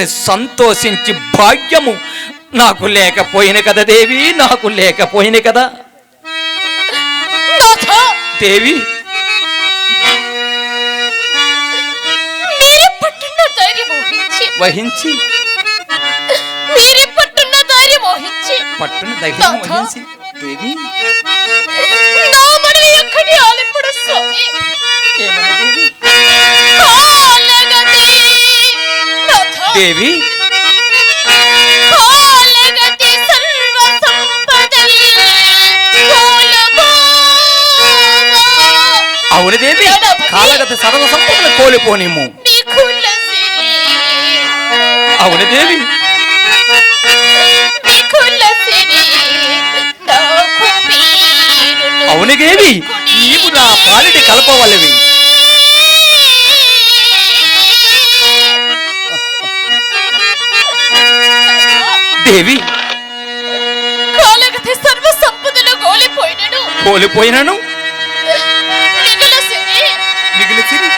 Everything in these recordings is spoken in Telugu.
సంతోషించి భాగ్యము నాకు లేకపోయిన కదా దేవి, నాకు లేకపోయిన కదా దేవి. వహించి పట్టున ధైర్యం వహించి దేవి దేవి అవును దేవి, కాలగత సర్వ సంపదలు కోల్పోనేమో. అవును దేవి, అవును దేవి, నీవు నా పాలిటి కలపవలవి. దేవి కాలగతి సర్వ సంపదలు కోల్పోయినను మిగిలి సిరి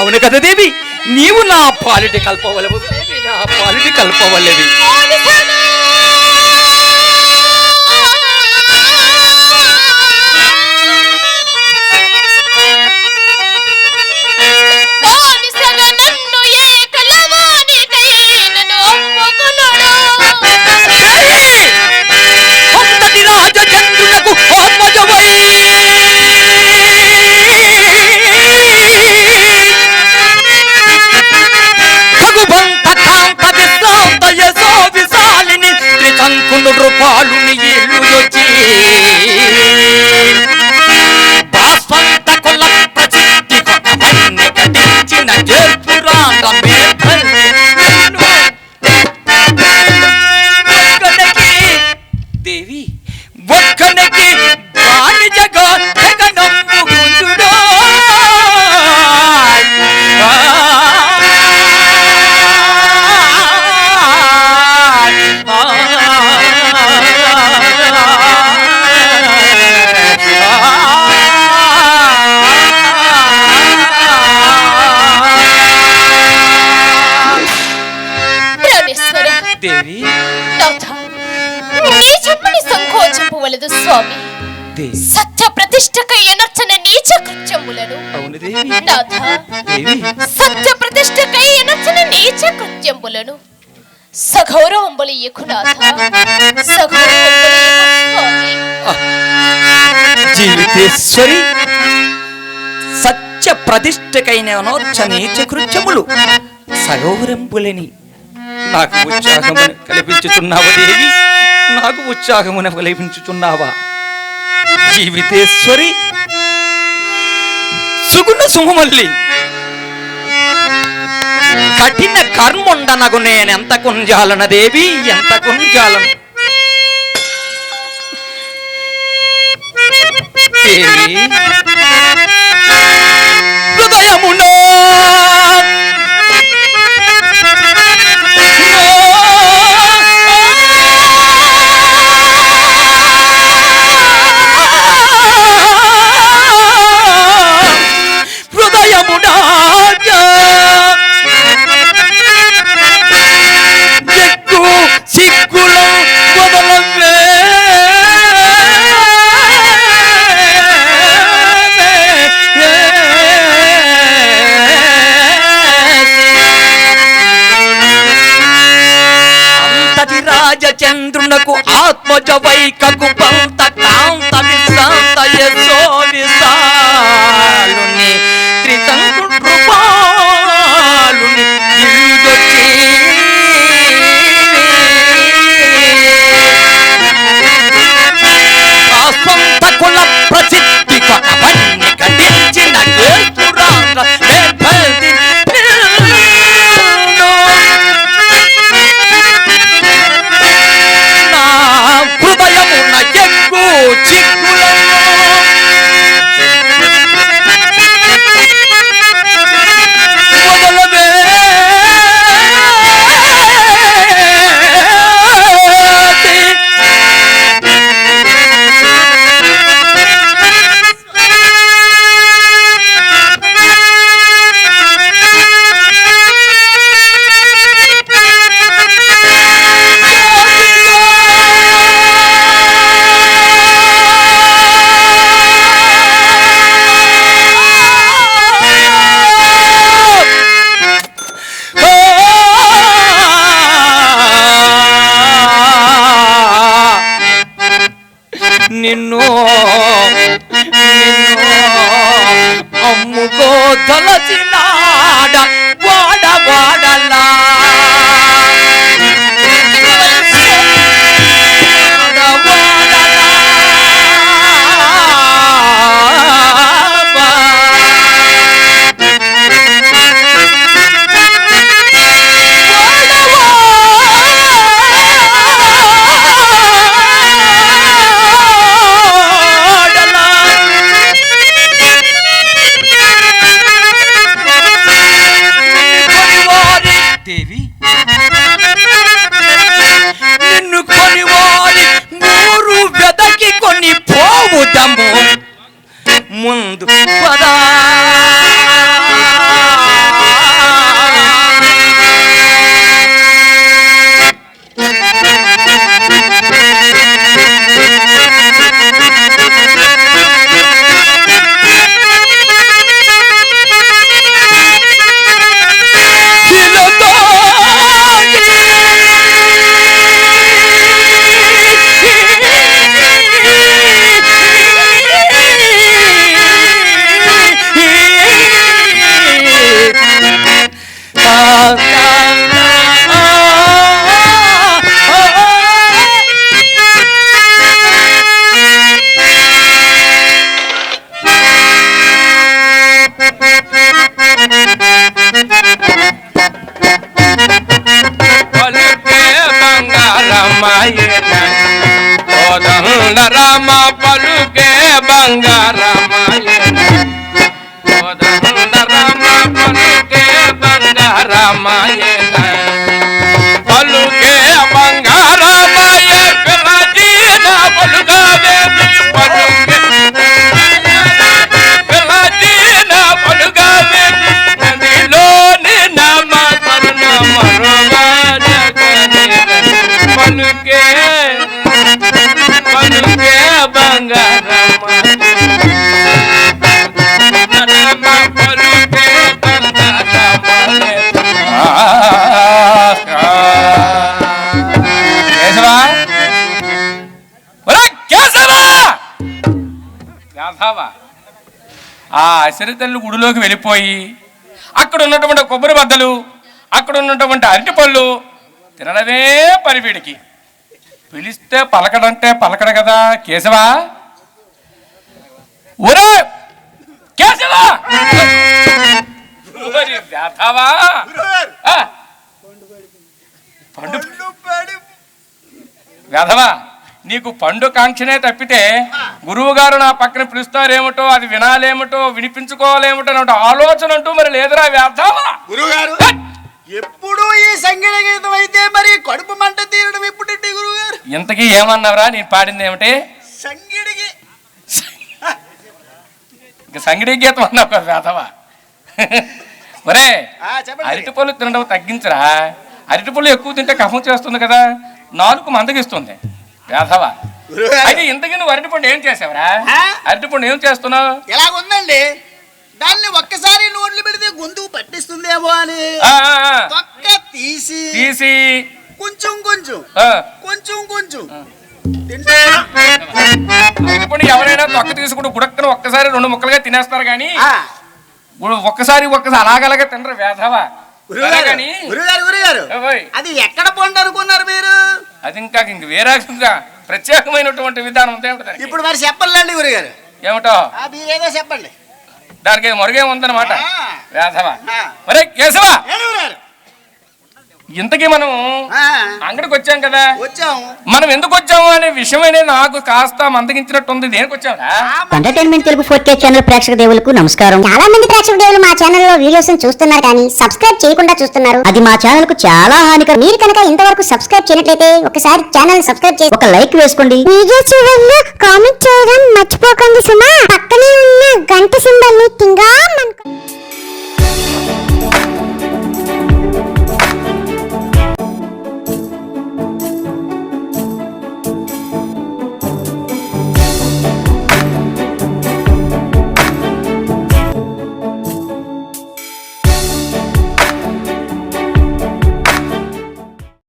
అవును కదా దేవి, నీవు నా పాలిటి కల్పవలవు దేవి, నా పాలిటి కల్పవలవి. రూపాలు నీళ్ళు వచ్చి బాస్వంత కొల్ల ప్రసిద్ధి కొట్టబడిన కటించిన జేర్పురాంగ దేవి ఒక్కనికి బానిజగా తెగనమ్ము గుంజుడో దేవి సంకోచపువలదు స్వామి. సత్య ప్రతిష్టకై ఎనర్చన నీచ కృత్యములను సత్య ప్రతిష్టకై ఎనర్చన నీచ కృత్యములను సగౌరవంబులియకు నాథ, జీవితేశ్వరి సత్య ప్రతిష్టకైన అనోర్చ నీచ కృత్యములు సగౌరంబులని నాకు ఉత్సాహమును కల్పించుచున్నావా దేవి, నాకు ఉత్సాహమును కల్పించుచున్నావా జీవితేశ్వరి. సుగుణ సుమమల్లి కఠిన కర్ముండనగు నేనెంత కుంజాలన దేవి, ఎంత కుంజాలను దేవి. హృదయమునా చంద్రునకు ఆత్మజ వైకకు పంత కాంత విశ్రాంత యశో విశాలుని త్రితంకు కృపాలుని దివ్యుజొచ్చి స్వంత కుల ప్రసిద్ధి కొట్టబడిన ఖండించిన గేతురాంగ హృదయమున తలచినాడ వాడ వాడలా ముందు పదా రామ పలుకే బంగారమాయన రామ పలుకే బంగారమాయన పలుకే బంగారమాయ పిల్లజీన పలుగావే పలుకే పిల్లజీన పలుగావే నదిలోని నామ కరుణ పలుకే పలుకే బంగారమ్మ పలుకే కేశవా కేశవా ఆ అసిరితల్లి గుడిలోకి వెళ్ళిపోయి అక్కడ ఉన్నటువంటి కొబ్బరి బద్దలు అక్కడ ఉన్నటువంటి అరటిపళ్ళు తినడమే పరివీడికి. పిలిస్తే పలకడంటే పలకడు కదా. కేశవా ఒరే కేశవా వేధవా పండు వేధవా నీకు పండు కాంక్షనే తప్పితే గురువు గారు నా పక్కన పిలుస్తారేమిటో అది వినాలేమిటో వినిపించుకోవాలేమిటో అన్నట్టు ఆలోచన అంటూ మరి లేదురా వేధవా. గురువుగారు ఎప్పుడు ఈ సంగీత గీతం అయితే మరి కడుపు మంట తీరడం ఎప్పుడండి గురువుగారు? ఇంతకీ ఏమన్నావురా నేను పాడింది ఏమిటి? సంగీడికి సంగీత గీతం అన్నావు కదా వేధవా. ఒరే అరటిపళ్ళు తినడం తగ్గించరా. అరటిపళ్ళు ఎక్కువ తింటే కఫం చేస్తుంది కదా, నాలుగు మందగిస్తుంది వేధవా. అయితే ఇంతకీ నువ్వు అరటిపండు ఏం చేసావురా? అరటిపండు ఏం చేస్తున్నావు? ఎలాగుందండి, దాన్ని ఒక్కసారి నోట్లు పెడితే గొంతుకు పట్టిస్తుందేమో అని తొక్క తీసి కొంచెం కొంచెం కొంచెం కొంచెం అరటిపండు ఎవరైనా తొక్క తీసుకుంటూ గుడక్కను ఒక్కసారి 2 ముక్కలుగా తినేస్తారు కానీ ఒక్కసారి అలాగలాగా తినరు వేధవా. గురుగారు అది ఎక్కడ పండు అనుకున్నారు మీరు? అది ఇంకా వేరే ప్రత్యేకమైనటువంటి విధానం ఉంది. ఇప్పుడు మరి చెప్పండి గురుగారు. ఏమిటో మీరేదో చెప్పండి. దానికి మరుగే ఉందన్నమాట వేధవా. మరే కేశవా ఇంతకీ మనం అంగడికి వచ్చాం కదా, మనం ఎందుకు వచ్చాము అనే విషయం అనేది నాకు కాస్త మందగించినట్టుంది. దేనికి వచ్చావురా? ఎంటర్టైన్మెంట్ తెలుగు 4K ఛానల్ ప్రేక్షక దేవులకు నమస్కారం. చాలా మంది ప్రేక్షక దేవులు మా ఛానల్ లో వీడియోస్ చూస్తున్నారు కానీ సబ్స్క్రైబ్ చేయకుండా చూస్తున్నారు. అది మా ఛానల్ కు చాలా హానికరం. మీరు కనుక ఇంతవరకు సబ్స్క్రైబ్ చేయనట్లయితే ఒకసారి ఛానల్ సబ్స్క్రైబ్ చేసి ఒక లైక్ వేసుకోండి. వీడియో చివరిలో కామెంట్ చేయడం మర్చిపోకండి సుమా. పక్కనే ఉన్న గంట సింబల్ ని టింగా